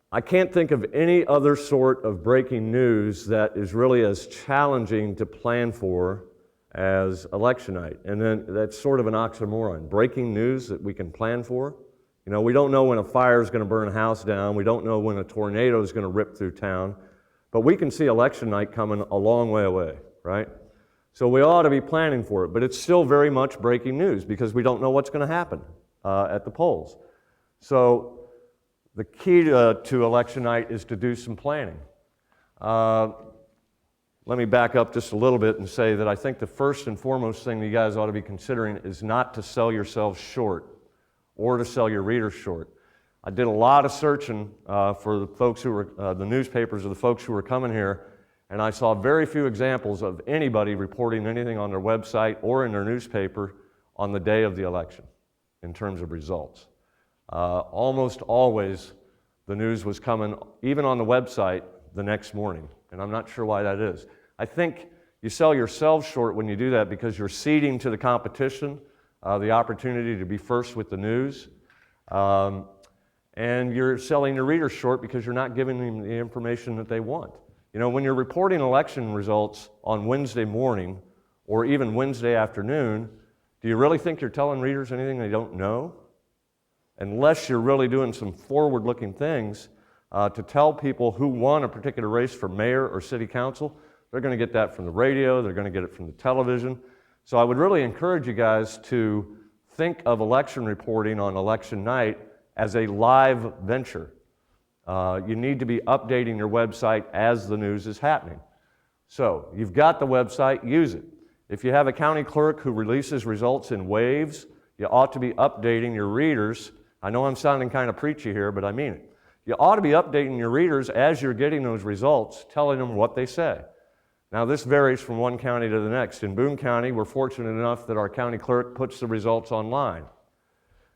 I can't think of any other sort of breaking news that is really as challenging to plan for as election night. And then that's sort of an oxymoron. Breaking news that we can plan for. You know, we don't know when a fire is going to burn a house down. We don't know when a tornado is going to rip through town. But we can see election night coming a long way away, right? So we ought to be planning for it. But it's still very much breaking news because we don't know what's going to happen at the polls. So the key to election night is to do some planning. Let me back up just a little bit and say that I think the first and foremost thing you guys ought to be considering is not to sell yourselves short or to sell your readers short. I did a lot of searching for the folks who were, the newspapers of the folks who were coming here, and I saw very few examples of anybody reporting anything on their website or in their newspaper on the day of the election in terms of results. Almost always the news was coming, even on the website, the next morning, and I'm not sure why that is. I think you sell yourselves short when you do that because you're ceding to the competition the opportunity to be first with the news, and you're selling your readers short because you're not giving them the information that they want. You know, when you're reporting election results on Wednesday morning or even Wednesday afternoon, do you really think you're telling readers anything they don't know? Unless you're really doing some forward-looking things to tell people who won a particular race for mayor or city council. They're going to get that from the radio, they're going to get it from the television. So I would really encourage you guys to think of election reporting on election night as a live venture. You need to be updating your website as the news is happening. So you've got the website, use it. If you have a county clerk who releases results in waves, you ought to be updating your readers. I know I'm sounding kind of preachy here, but I mean it. You ought to be updating your readers as you're getting those results, telling them what they say. Now, this varies from one county to the next. In Boone County, we're fortunate enough that our county clerk puts the results online.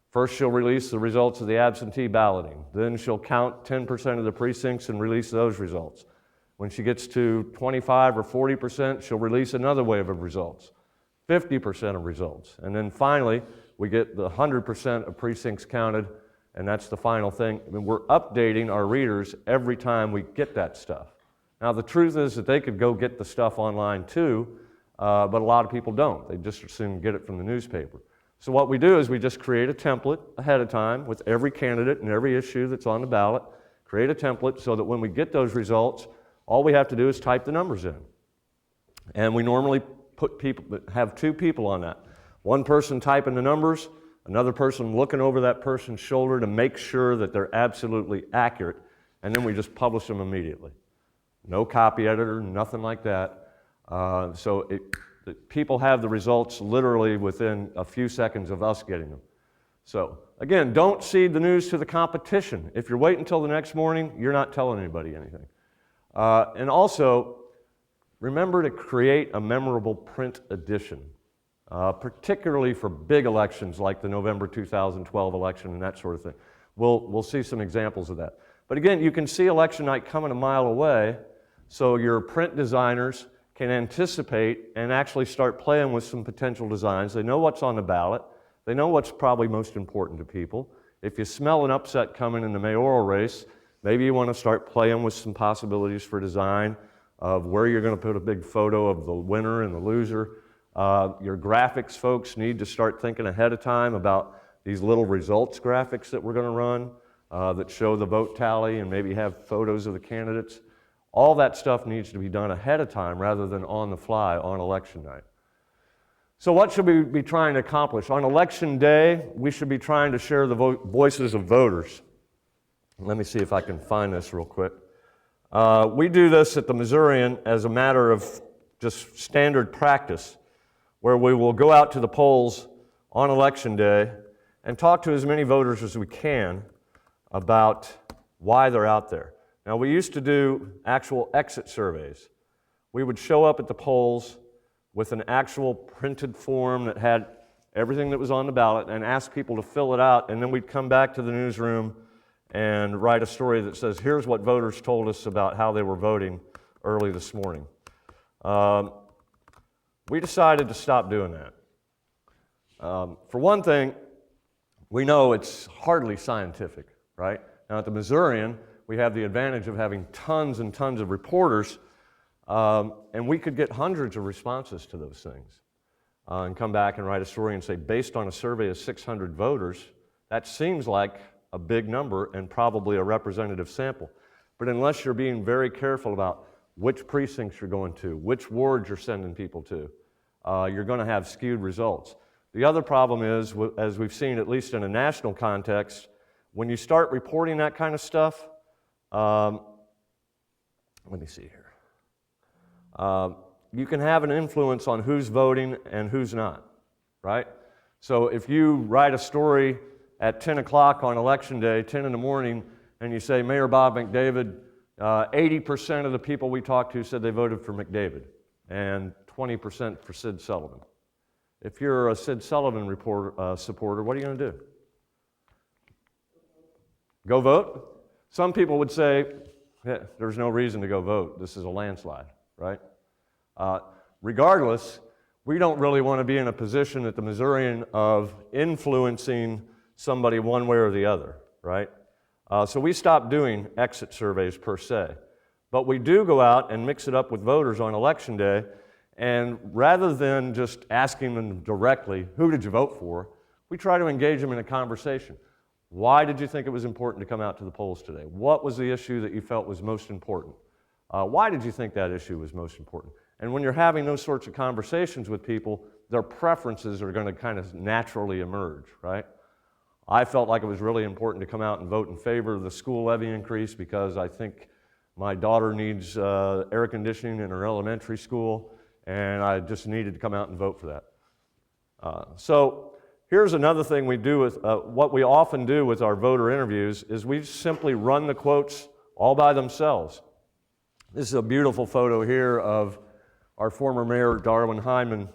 First, she'll release the results of the absentee balloting. Then she'll count 10% of the precincts and release those results. When she gets to 25 or 40%, she'll release another wave of results, 50% of results. And then finally, we get the 100% of precincts counted, and that's the final thing. I mean, we're updating our readers every time we get that stuff. Now, the truth is that they could go get the stuff online too, but a lot of people don't. They just assume get it from the newspaper. So what we do is we just create a template ahead of time with every candidate and every issue that's on the ballot, create a template so that when we get those results, all we have to do is type the numbers in. And we normally have two people on that. One person typing the numbers, another person looking over that person's shoulder to make sure that they're absolutely accurate, and then we just publish them immediately. No copy editor, nothing like that. People have the results literally within a few seconds of us getting them. So again, don't cede the news to the competition. If you're waiting until the next morning, you're not telling anybody anything. And also, remember to create a memorable print edition, particularly for big elections like the November 2012 election and that sort of thing. We'll see some examples of that. But again, you can see election night coming a mile away, so your print designers can anticipate and actually start playing with some potential designs. They know what's on the ballot. They know what's probably most important to people. If you smell an upset coming in the mayoral race, maybe you want to start playing with some possibilities for design of where you're going to put a big photo of the winner and the loser. Your graphics folks need to start thinking ahead of time about these little results graphics that we're going to run that show the vote tally and maybe have photos of the candidates. All that stuff needs to be done ahead of time rather than on the fly on election night. So what should we be trying to accomplish? On election day, we should be trying to share the voices of voters. Let me see if I can find this real quick. We do this at the Missourian as a matter of just standard practice, where we will go out to the polls on election day and talk to as many voters as we can about why they're out there. Now, we used to do actual exit surveys. We would show up at the polls with an actual printed form that had everything that was on the ballot and ask people to fill it out, and then we'd come back to the newsroom and write a story that says, here's what voters told us about how they were voting early this morning. We decided to stop doing that. For one thing, we know it's hardly scientific, right? Now at the Missourian, we have the advantage of having tons and tons of reporters, and we could get hundreds of responses to those things and come back and write a story and say, based on a survey of 600 voters, that seems like a big number and probably a representative sample. But unless you're being very careful about which precincts you're going to, which wards you're sending people to, you're going to have skewed results. The other problem is, as we've seen at least in a national context, when you start reporting that kind of stuff, let me see here. You can have an influence on who's voting and who's not, right? So if you write a story at 10 o'clock on election day, 10 in the morning, and you say, Mayor Bob McDavid, 80% of the people we talked to said they voted for McDavid, and 20% for Sid Sullivan. If you're a Sid Sullivan supporter, what are you going to do? Go vote? Some people would say, there's no reason to go vote. This is a landslide, right? Regardless, we don't really want to be in a position at the Missourian of influencing somebody one way or the other, right? So we stopped doing exit surveys per se. But we do go out and mix it up with voters on election day, and rather than just asking them directly, who did you vote for, we try to engage them in a conversation. Why did you think it was important to come out to the polls today? What was the issue that you felt was most important? Why did you think that issue was most important? And when you're having those sorts of conversations with people, their preferences are going to kind of naturally emerge, right? I felt like it was really important to come out and vote in favor of the school levy increase because I think my daughter needs air conditioning in her elementary school, and I just needed to come out and vote for that. So here's another thing we do with, what we often do with our voter interviews is we simply run the quotes all by themselves. This is a beautiful photo here of our former mayor, Darwin Hyman.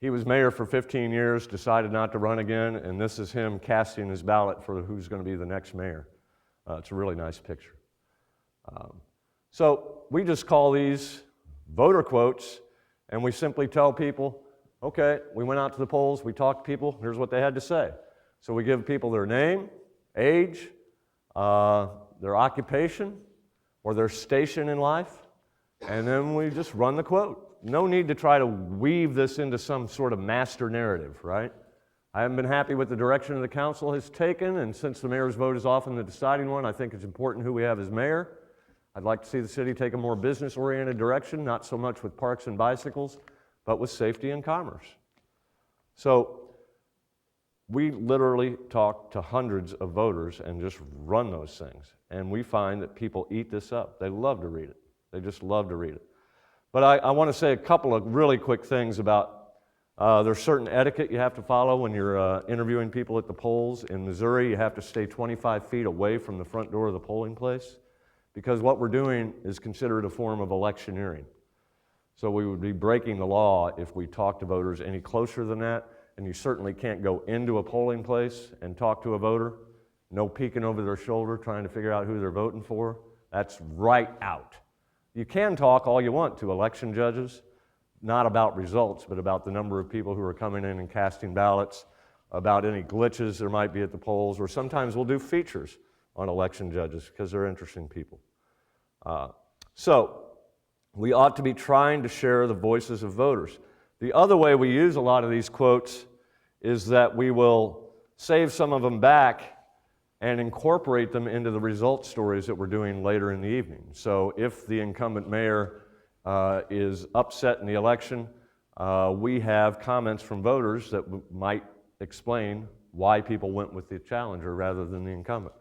He was mayor for 15 years, decided not to run again, and this is him casting his ballot for who's going to be the next mayor. It's a really nice picture. So we just call these voter quotes, and we simply tell people, okay, we went out to the polls, we talked to people, here's what they had to say. So we give people their name, age, their occupation, or their station in life, and then we just run the quote. No need to try to weave this into some sort of master narrative, right? I haven't been happy with the direction the council has taken, and since the mayor's vote is often the deciding one, I think it's important who we have as mayor. I'd like to see the city take a more business-oriented direction, not so much with parks and bicycles, but with safety and commerce. So we literally talk to hundreds of voters and just run those things. And we find that people eat this up. They love to read it. They just love to read it. But I want to say a couple of really quick things about there's certain etiquette you have to follow when you're interviewing people at the polls. In Missouri, you have to stay 25 feet away from the front door of the polling place because what we're doing is considered a form of electioneering. So we would be breaking the law if we talk to voters any closer than that, and you certainly can't go into a polling place and talk to a voter. No peeking over their shoulder trying to figure out who they're voting for. That's right out. You can talk all you want to election judges, not about results, but about the number of people who are coming in and casting ballots, about any glitches there might be at the polls, or sometimes we'll do features on election judges because they're interesting people. So we ought to be trying to share the voices of voters. The other way we use a lot of these quotes is that we will save some of them back and incorporate them into the results stories that we're doing later in the evening. So if the incumbent mayor is upset in the election, we have comments from voters that might explain why people went with the challenger rather than the incumbent.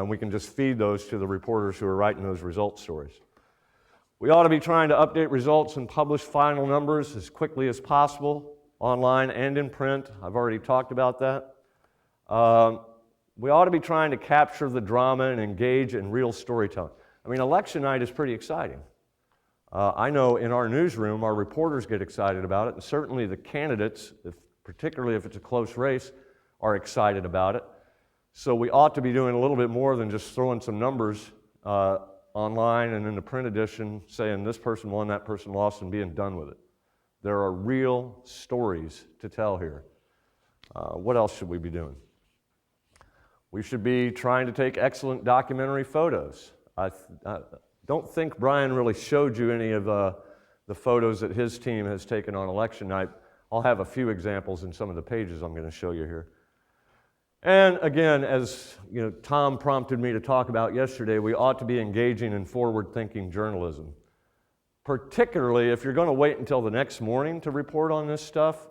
We can just feed those to the reporters who are writing those results stories. We ought to be trying to update results and publish final numbers as quickly as possible, online and in print. I've already talked about that. We ought to be trying to capture the drama and engage in real storytelling. I mean, election night is pretty exciting. I know in our newsroom, our reporters get excited about it, and certainly the candidates, particularly if it's a close race, are excited about it. So we ought to be doing a little bit more than just throwing some numbers online and in the print edition saying this person won, that person lost, and being done with it. There are real stories to tell here. What else should we be doing? We should be trying to take excellent documentary photos. I don't think Brian really showed you any of the photos that his team has taken on election night. I'll have a few examples in some of the pages I'm going to show you here. And again, as Tom prompted me to talk about yesterday, we ought to be engaging in forward-thinking journalism. Particularly if you're going to wait until the next morning to report on this stuff,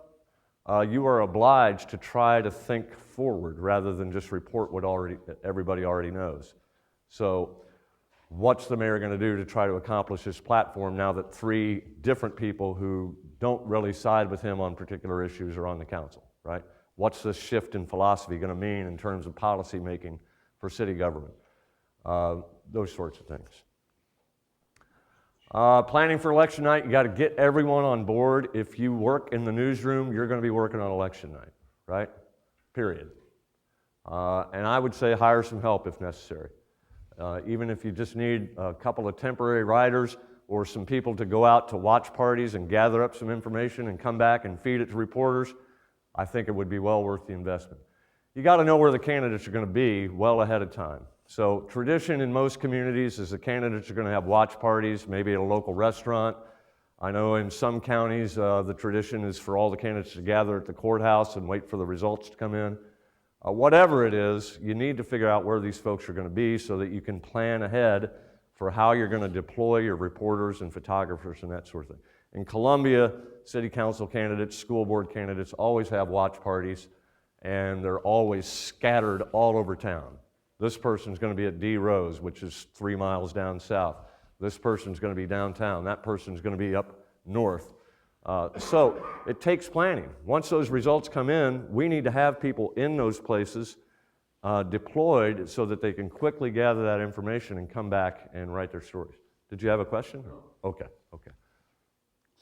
you are obliged to try to think forward rather than just report what everybody already knows. So what's the mayor going to do to try to accomplish his platform now that 3 different people who don't really side with him on particular issues are on the council, right? What's this shift in philosophy going to mean in terms of policy making for city government? Those sorts of things. Planning for election night, you got to get everyone on board. If you work in the newsroom, you're going to be working on election night, right? Period. And I would say hire some help if necessary. Even if you just need a couple of temporary writers or some people to go out to watch parties and gather up some information and come back and feed it to reporters, I think it would be well worth the investment. You got to know where the candidates are going to be well ahead of time. So tradition in most communities is the candidates are going to have watch parties, maybe at a local restaurant. I know in some counties the tradition is for all the candidates to gather at the courthouse and wait for the results to come in. Whatever it is, you need to figure out where these folks are going to be so that you can plan ahead for how you're going to deploy your reporters and photographers and that sort of thing. In Columbia, city council candidates, school board candidates always have watch parties, and they're always scattered all over town. This person's going to be at D Rose, which is 3 miles down south. This person's going to be downtown. That person's going to be up north. So it takes planning. Once those results come in, we need to have people in those places deployed so that they can quickly gather that information and come back and write their stories. Did you have a question? Okay.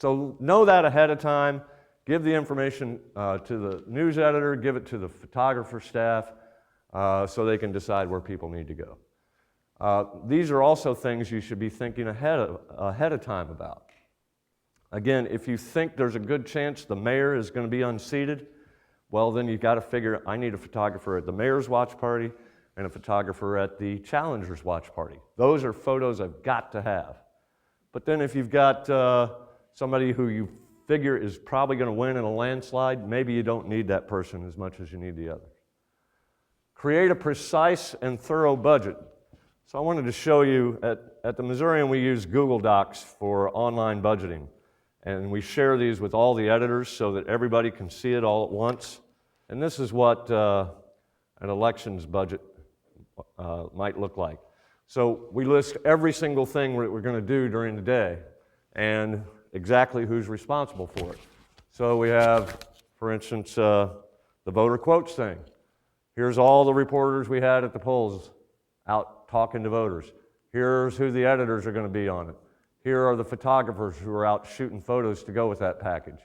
So know that ahead of time. Give the information to the news editor, give it to the photographer staff so they can decide where people need to go. These are also things you should be thinking ahead of time about. Again, if you think there's a good chance the mayor is going to be unseated, well, then you've got to figure, I need a photographer at the mayor's watch party and a photographer at the challenger's watch party. Those are photos I've got to have. But then if you've got somebody who you figure is probably going to win in a landslide, maybe you don't need that person as much as you need the others. Create a precise and thorough budget. So I wanted to show you, at the Missourian we use Google Docs for online budgeting. And we share these with all the editors so that everybody can see it all at once. And this is what an elections budget might look like. So we list every single thing we're going to do during the day and exactly who's responsible for it. So we have, for instance, the voter quotes thing. Here's all the reporters we had at the polls out talking to voters. Here's who the editors are going to be on it. Here are the photographers who are out shooting photos to go with that package.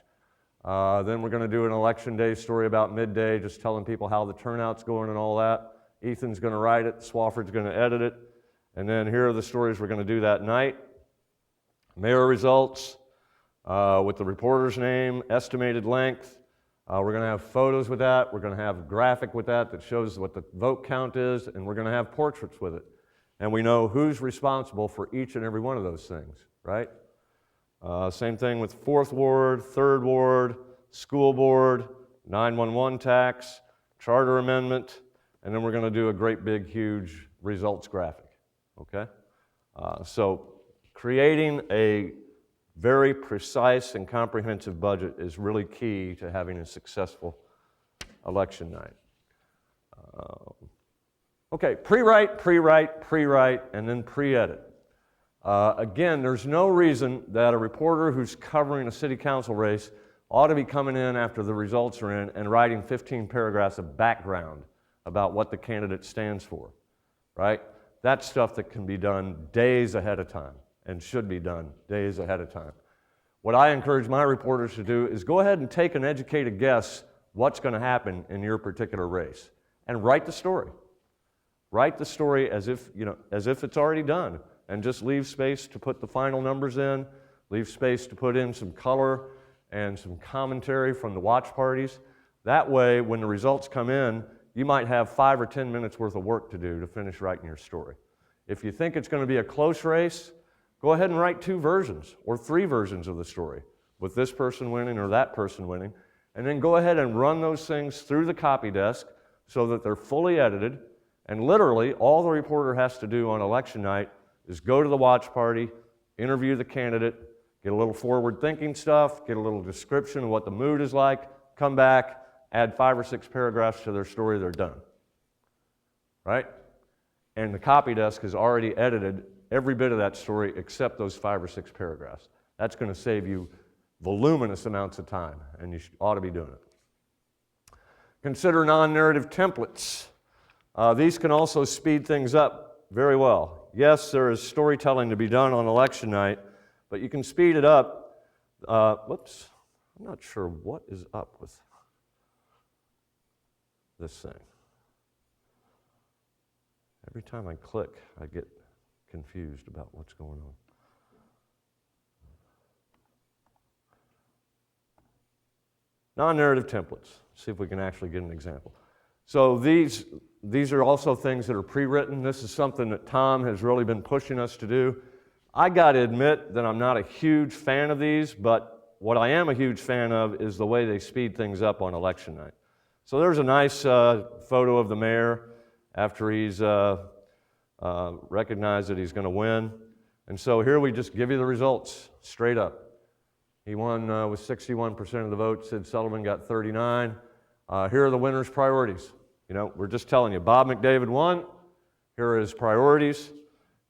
Then we're going to do an election day story about midday, just telling people how the turnout's going and all that. Ethan's going to write it, Swafford's going to edit it. And then here are the stories we're going to do that night. Mayor results with the reporter's name, estimated length. We're going to have photos with that. We're going to have a graphic with that shows what the vote count is, and we're going to have portraits with it. And we know who's responsible for each and every one of those things, right? Same thing with 4th Ward, 3rd Ward, school board, 911 tax, charter amendment, and then we're going to do a great big huge results graphic, okay? So creating a very precise and comprehensive budget is really key to having a successful election night. Okay, pre-write, and then pre-edit. Again, there's no reason that a reporter who's covering a city council race ought to be coming in after the results are in and writing 15 paragraphs of background about what the candidate stands for, right? That's stuff that can be done days ahead of time and should be done days ahead of time. What I encourage my reporters to do is go ahead and take an educated guess what's going to happen in your particular race and write the story. Write the story as if it's already done, and just leave space to put the final numbers in, leave space to put in some color and some commentary from the watch parties. That way, when the results come in, you might have 5 or 10 minutes worth of work to do to finish writing your story. If you think it's going to be a close race, go ahead and write 2 versions or 3 versions of the story, with this person winning or that person winning, and then go ahead and run those things through the copy desk so that they're fully edited, and literally all the reporter has to do on election night is go to the watch party, interview the candidate, get a little forward-thinking stuff, get a little description of what the mood is like, come back, add 5 or 6 paragraphs to their story, they're done, right? And the copy desk has already edited every bit of that story except those 5 or 6 paragraphs. That's going to save you voluminous amounts of time, and you ought to be doing it. Consider non-narrative templates. These can also speed things up very well. Yes, there is storytelling to be done on election night, but you can speed it up. Whoops, I'm not sure what is up with this thing. Every time I click, I get confused about what's going on. Non-narrative templates. See if we can actually get an example. So these are also things that are pre-written. This is something that Tom has really been pushing us to do. I got to admit that I'm not a huge fan of these, but what I am a huge fan of is the way they speed things up on election night. So there's a nice photo of the mayor after he's recognized that he's going to win. And so here we just give you the results straight up. He won with 61% of the vote. Sid Sullivan got 39. Here are the winner's priorities. You know, we're just telling you, Bob McDavid won. Here are his priorities.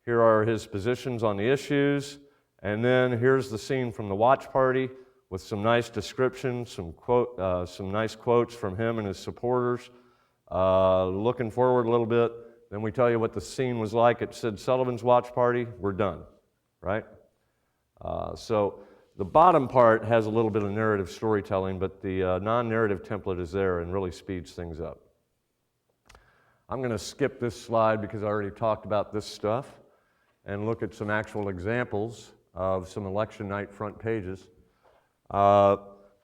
Here are his positions on the issues. And then here's the scene from the watch party with some nice descriptions, some nice quotes from him and his supporters. Looking forward a little bit, then we tell you what the scene was like at Sid Sullivan's watch party. We're done, right? So the bottom part has a little bit of narrative storytelling, but the non-narrative template is there and really speeds things up. I'm going to skip this slide because I already talked about this stuff and look at some actual examples of some election night front pages.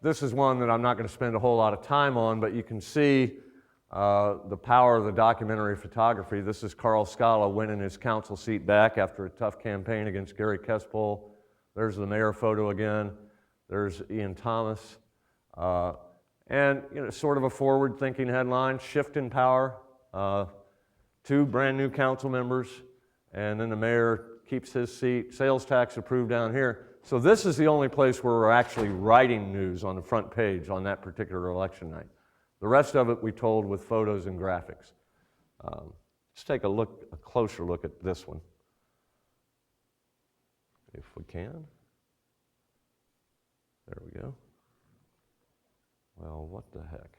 This is one that I'm not going to spend a whole lot of time on, but you can see the power of the documentary photography. This is Carl Scala winning his council seat back after a tough campaign against Gary Kespol. There's the mayor photo again. There's Ian Thomas. And you know, sort of a forward-thinking headline, shift in power. 2 brand new council members, and then the mayor keeps his seat. Sales tax approved down here. So this is the only place where we're actually writing news on the front page on that particular election night. The rest of it we told with photos and graphics. Let's take a closer look at this one, if we can. There we go. Well, what the heck?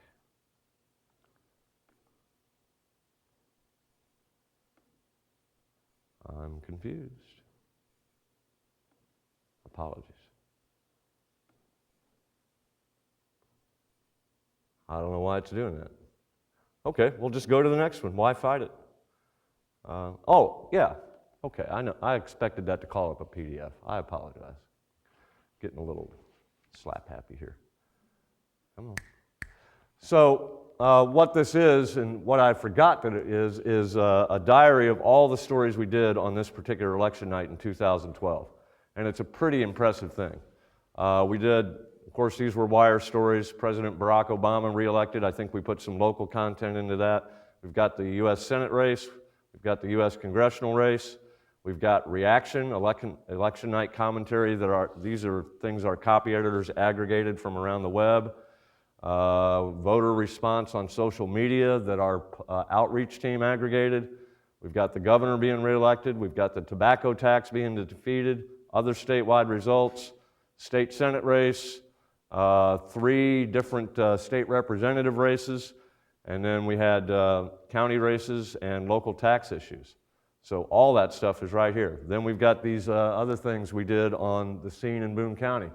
I'm confused. Apologies. I don't know why it's doing that. Okay, we'll just go to the next one. Why fight it? Oh, yeah. Okay, I know. I expected that to call up a PDF. I apologize. Getting a little slap happy here. Come on. So, what this is, and what I forgot that it is a diary of all the stories we did on this particular election night in 2012. And it's a pretty impressive thing. We did, of course, these were wire stories. President Barack Obama reelected. I think we put some local content into that. We've got the U.S. Senate race. We've got the U.S. congressional race. We've got reaction, election night commentary. These are things our copy editors aggregated from around the web. Voter response on social media that our outreach team aggregated. We've got the governor being reelected. We've got the tobacco tax being defeated. Other statewide results. State Senate race. 3 different state representative races. And then we had county races and local tax issues. So all that stuff is right here. Then we've got these other things we did on the scene in Boone County.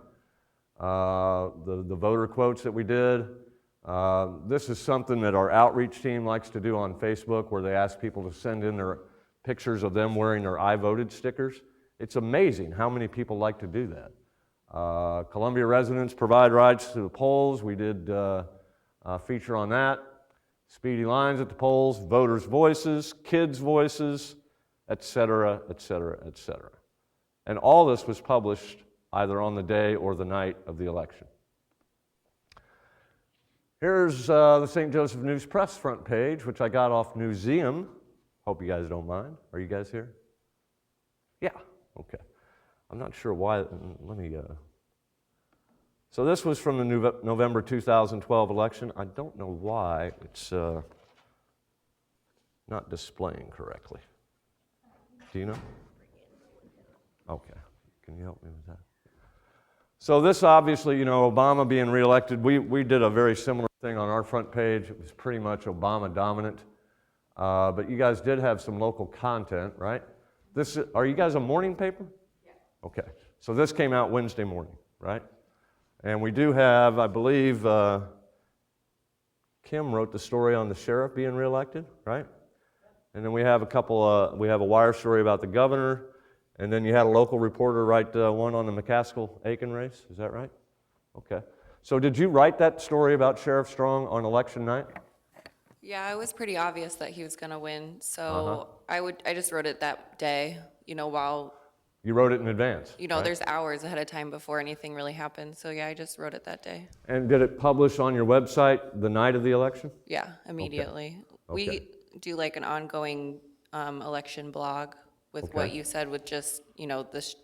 The voter quotes that we did. This is something that our outreach team likes to do on Facebook, where they ask people to send in their pictures of them wearing their I voted stickers. It's amazing how many people like to do that. Columbia residents provide rides to the polls. We did a feature on that. Speedy lines at the polls, voters' voices, kids' voices, etc., etc., etc. And all this was published either on the day or the night of the election. Here's the St. Joseph News Press front page, which I got off Newseum. Hope you guys don't mind. Are you guys here? Yeah, okay. I'm not sure why. Let me. So this was from the November 2012 election. I don't know why it's not displaying correctly. Do you know? Okay. Can you help me with that? So this obviously, Obama being reelected, we did a very similar thing on our front page. It was pretty much Obama dominant. But you guys did have some local content, right? Are you guys a morning paper? Yeah. Okay. So this came out Wednesday morning, right? And we do have, I believe, Kim wrote the story on the sheriff being reelected, right? And then we have we have a wire story about the governor, and then you had a local reporter write one on the McCaskill-Aiken race, is that right? Okay. So did you write that story about Sheriff Strong on election night? Yeah, it was pretty obvious that he was going to win, so I just wrote it that day, while... You wrote it in advance, right? There's hours ahead of time before anything really happened, so yeah, I just wrote it that day. And did it publish on your website the night of the election? Yeah, immediately. Okay. We do like an ongoing election blog with what you said with just, the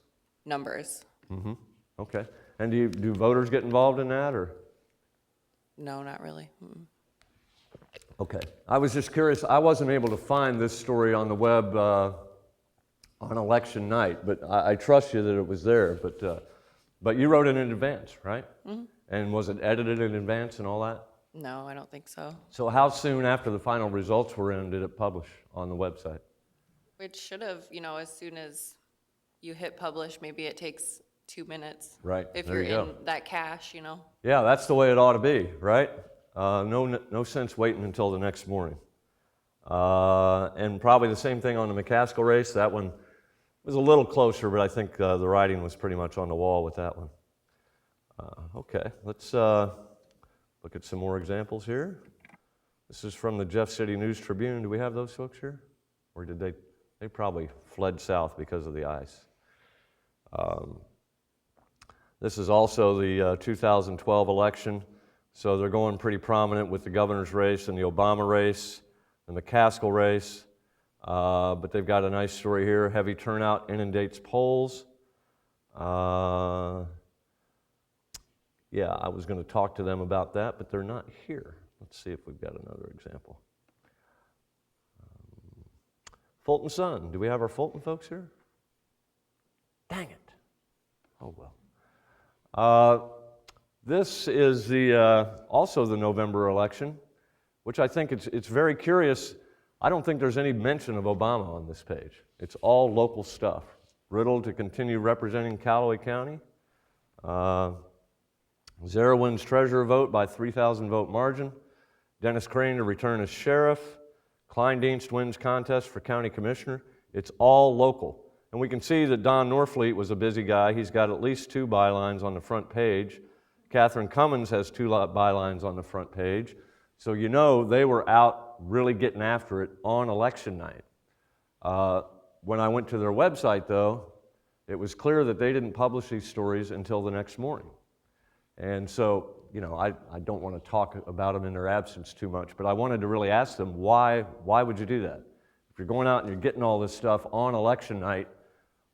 numbers. Mm-hmm. Okay. And do voters get involved in that, or? No, not really. Mm-mm. Okay. I was just curious. I wasn't able to find this story on the web on election night, but I trust you that it was there. But you wrote it in advance, right? Mm-hmm. And was it edited in advance and all that? No, I don't think so. So how soon after the final results were in did it publish on the website? It should have, as soon as you hit publish, maybe it takes 2 minutes. Right. If you're in that cache, Yeah, that's the way it ought to be, right? No sense waiting until the next morning. And probably the same thing on the McCaskill race. That one was a little closer, but I think the writing was pretty much on the wall with that one. Okay, let's look at some more examples here. This is from the Jeff City News Tribune. Do we have those folks here? Or did they probably fled south because of the ice. This is also the 2012 election. So they're going pretty prominent with the governor's race and the Obama race, the McCaskill race. But they've got a nice story here. Heavy turnout inundates polls. Yeah, I was going to talk to them about that, but they're not here. Let's see if we've got another example. Fulton Sun. Do we have our Fulton folks here? Dang it. Oh, well. This is also the November election, which I think it's very curious. I don't think there's any mention of Obama on this page. It's all local stuff. Riddle to continue representing Callaway County. Zara wins treasurer vote by 3,000 vote margin. Dennis Crane to return as sheriff. Kleindienst wins contest for county commissioner. It's all local. And we can see that Don Norfleet was a busy guy. He's got at least 2 bylines on the front page. Catherine Cummins has 2 bylines on the front page. So they were out really getting after it on election night. When I went to their website, though, it was clear that they didn't publish these stories until the next morning. And so, I don't want to talk about them in their absence too much, but I wanted to really ask them, why would you do that? If you're going out and you're getting all this stuff on election night,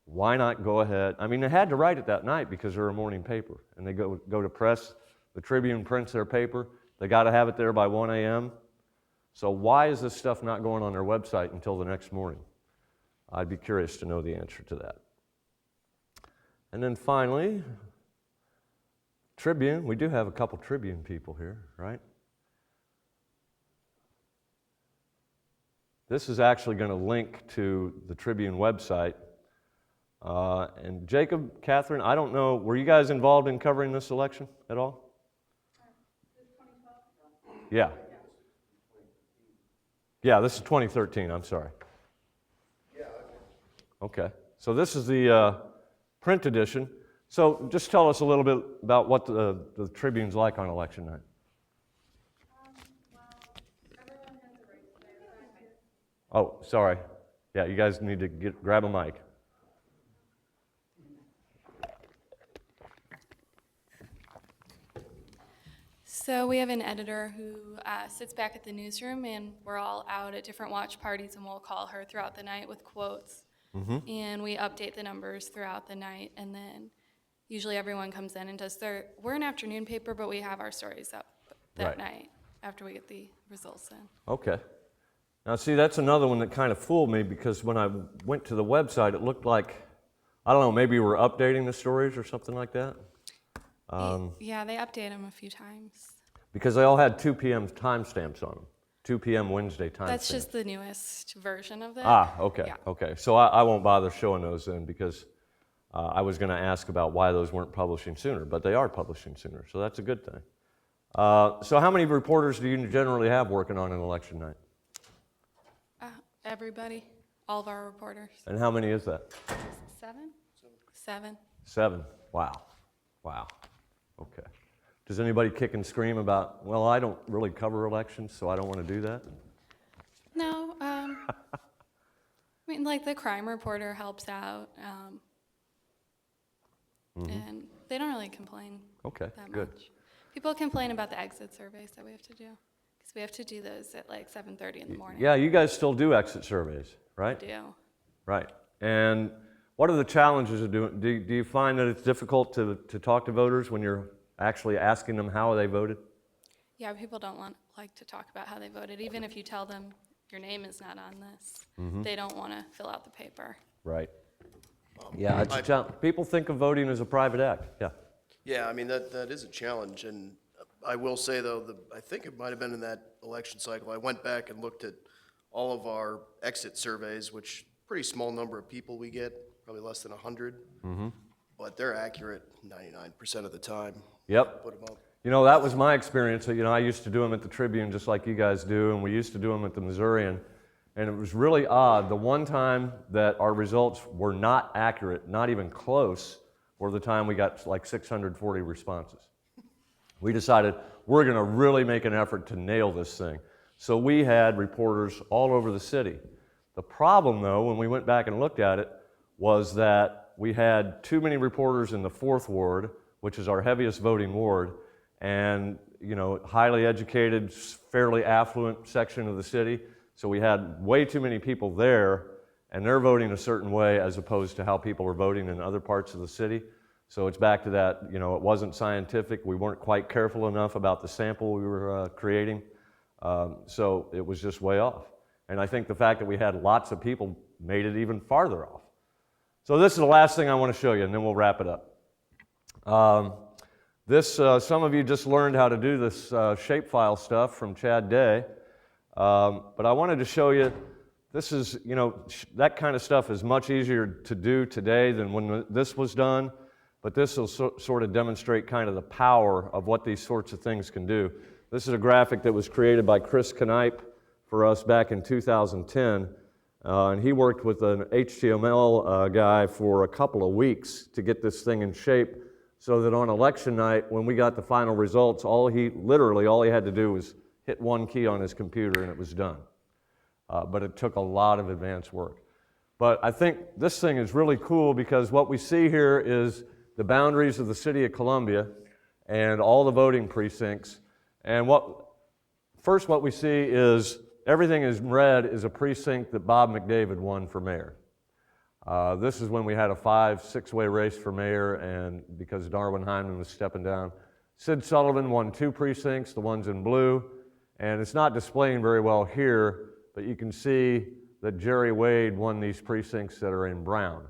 why not go ahead? I mean, they had to write it that night because they're a morning paper, and they go to press. The Tribune prints their paper. They got to have it there by 1 a.m. So why is this stuff not going on their website until the next morning? I'd be curious to know the answer to that. And then finally, Tribune. We do have a couple Tribune people here, right? This is actually going to link to the Tribune website. And Jacob, Catherine, I don't know, were you guys involved in covering this election at all? Yeah. Yeah, this is 2013, I'm sorry. Okay, so this is the print edition. So just tell us a little bit about what the Tribune's like on election night. Well, everyone Oh, sorry. Yeah, you guys need to grab a mic. So we have an editor who sits back at the newsroom, and we're all out at different watch parties, and we'll call her throughout the night with quotes. And we update the numbers throughout the night, and then usually everyone comes in and does we're an afternoon paper, but we have our stories up that Right. night after we get the results in. Okay. Now, see, that's another one that kind of fooled me because when I went to the website, it looked like, I don't know, maybe you were updating the stories or something like that? Yeah, they update them a few times. Because they all had 2 p.m. timestamps on them. 2 p.m. Wednesday timestamps. That's just the newest version of that. Ah, okay, Yeah. okay. So I won't bother showing those then because I was going to ask about why those weren't publishing sooner, but they are publishing sooner, so that's a good thing. So how many reporters do you generally have working on an election night? Everybody, all of our reporters. And how many is that? 7? 7. 7. Wow. Wow. Okay. Does anybody kick and scream about, well, I don't really cover elections, so I don't want to do that? No, I mean, like the crime reporter helps out, and they don't really complain Okay, that good. much. People complain about the exit surveys that we have to do, because we have to do those at like 7:30 in the morning. Yeah, you guys still do exit surveys, right? We do. Right. And what are the challenges of doing? Do you find that it's difficult to talk to voters when you're actually asking them how they voted? Yeah, people don't like to talk about how they voted, even if you tell them your name is not on this. They don't want to fill out the paper. Right. Yeah, it's a challenge. People think of voting as a private act. Yeah. Yeah, I mean, that is a challenge, and I will say, though, I think it might have been in that election cycle, I went back and looked at all of our exit surveys, which pretty small number of people we get, probably less than 100, but they're accurate 99% of the time. Yep. Put 'em up. You know, that was my experience. You know, I used to do them at the Tribune just like you guys do, and we used to do them at the Missourian. And it was really odd. The one time that our results were not accurate, not even close, were the time we got like 640 responses. We decided we're going to really make an effort to nail this thing. So we had reporters all over the city. The problem, though, when we went back and looked at it, was that we had too many reporters in the 4th Ward, which is our heaviest voting ward, and, you know, highly educated, fairly affluent section of the city. So we had way too many people there, and they're voting a certain way as opposed to how people were voting in other parts of the city. So it's back to that, you know, it wasn't scientific. We weren't quite careful enough about the sample we were creating. So it was just way off. And I think the fact that we had lots of people made it even farther off. So this is the last thing I want to show you, and then we'll wrap it up. Some of you just learned how to do this shapefile stuff from Chad Day. But I wanted to show you, this is, you know, that kind of stuff is much easier to do today than when this was done, but this will sort of demonstrate kind of the power of what these sorts of things can do. This is a graphic that was created by Chris Knipe for us back in 2010, and he worked with an HTML guy for a couple of weeks to get this thing in shape so that on election night, when we got the final results, all he had to do was hit one key on his computer and it was done. But it took a lot of advanced work. But I think this thing is really cool because what we see here is the boundaries of the city of Columbia and all the voting precincts. And what we see is everything in red is a precinct that Bob McDavid won for mayor. This is when we had a 5-6-way race for mayor, and because Darwin Hyman was stepping down. Sid Sullivan won 2 precincts, the ones in blue. And it's not displaying very well here, but you can see that Jerry Wade won these precincts that are in brown.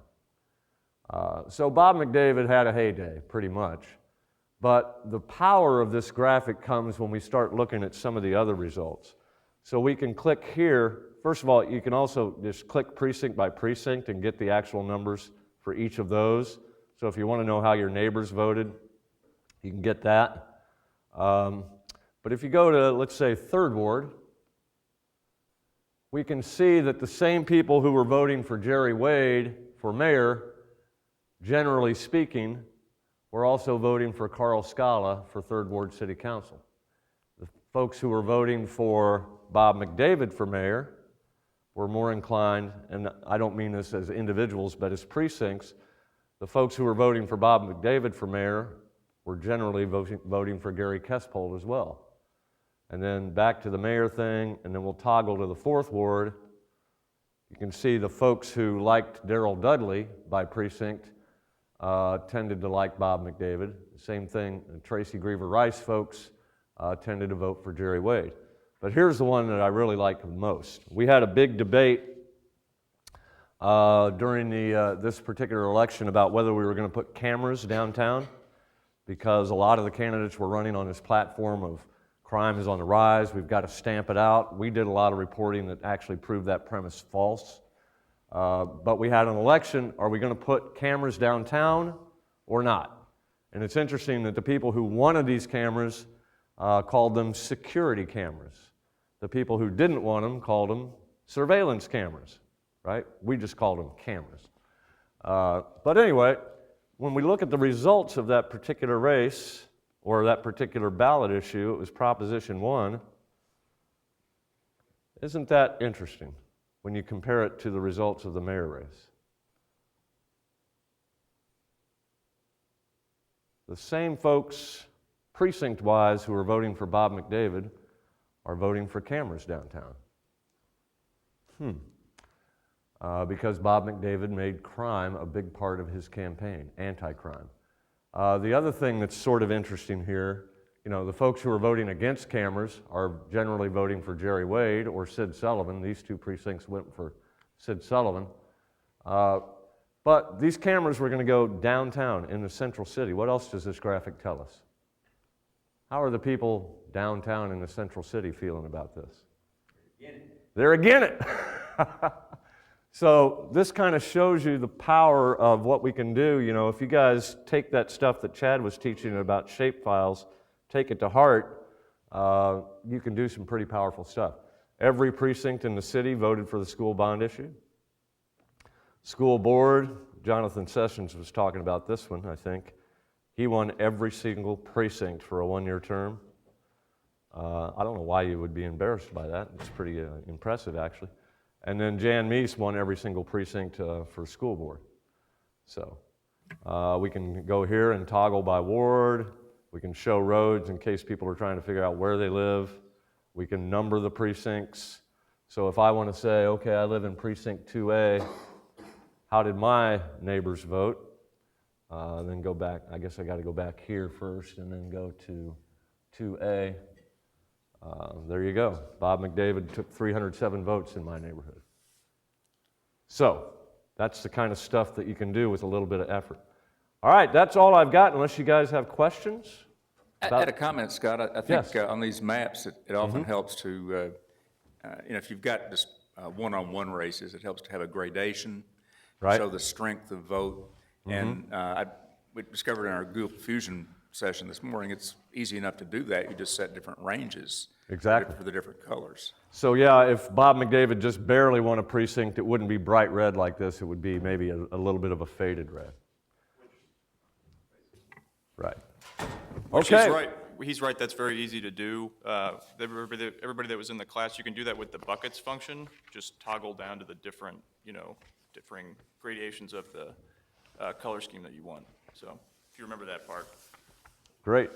So Bob McDavid had a heyday, pretty much. But the power of this graphic comes when we start looking at some of the other results. So we can click here. First of all, you can also just click precinct by precinct and get the actual numbers for each of those. So if you want to know how your neighbors voted, you can get that. But if you go to, let's say, 3rd Ward, we can see that the same people who were voting for Jerry Wade for mayor, generally speaking, were also voting for Carl Scala for 3rd Ward City Council. The folks who were voting for Bob McDavid for mayor, were more inclined, and I don't mean this as individuals, but as precincts, the folks who were voting for Bob McDavid for mayor were generally voting for Gary Kespold as well. And then back to the mayor thing, and then we'll toggle to the 4th Ward. You can see the folks who liked Darrell Dudley by precinct tended to like Bob McDavid. Same thing, Tracy Griever Rice folks tended to vote for Jerry Wade. But here's the one that I really like the most. We had a big debate during this particular election about whether we were going to put cameras downtown, because a lot of the candidates were running on this platform of crime is on the rise, we've got to stamp it out. We did a lot of reporting that actually proved that premise false. But we had an election, are we going to put cameras downtown or not? And it's interesting that the people who wanted these cameras called them security cameras. The people who didn't want them called them surveillance cameras, right? We just called them cameras. But anyway, when we look at the results of that particular race, or that particular ballot issue, it was Proposition 1. Isn't that interesting when you compare it to the results of the mayor race? The same folks, precinct-wise, who are voting for Bob McDavid are voting for cameras downtown. Because Bob McDavid made crime a big part of his campaign, anti-crime. The other thing that's sort of interesting here, you know, the folks who are voting against cameras are generally voting for Jerry Wade or Sid Sullivan. These 2 precincts went for Sid Sullivan. But these cameras were going to go downtown in the central city. What else does this graphic tell us? How are the people downtown in the central city feeling about this? They're against it. So this kind of shows you the power of what we can do. You know, if you guys take that stuff that Chad was teaching about shapefiles, take it to heart, you can do some pretty powerful stuff. Every precinct in the city voted for the school bond issue. School board, Jonathan Sessions was talking about this one, I think. He won every single precinct for a 1-year term. I don't know why you would be embarrassed by that. It's pretty impressive, actually. And then Jan Meese won every single precinct for school board. So we can go here and toggle by ward. We can show roads in case people are trying to figure out where they live. We can number the precincts. So if I want to say, okay, I live in precinct 2A, how did my neighbors vote? Then go back, I guess I got to go back here first and then go to 2A. There you go. Bob McDavid took 307 votes in my neighborhood. So that's the kind of stuff that you can do with a little bit of effort. All right, that's all I've got, unless you guys have questions. I had a comment, Scott. I think Yes. On these maps, it often helps to, you know, if you've got just one-on-one races, it helps to have a gradation, Right. show the strength of vote. And we discovered in our Google Fusion session this morning, it's easy enough to do that. You just set different ranges Exactly. for the different colors. So yeah, if Bob McDavid just barely won a precinct, it wouldn't be bright red like this. It would be maybe a little bit of a faded red. Right. Which Okay. he's right. He's right. That's very easy to do. Everybody that was in the class, you can do that with the buckets function. Just toggle down to the different, you know, differing gradations of the color scheme that you want. So if you remember that part. Great.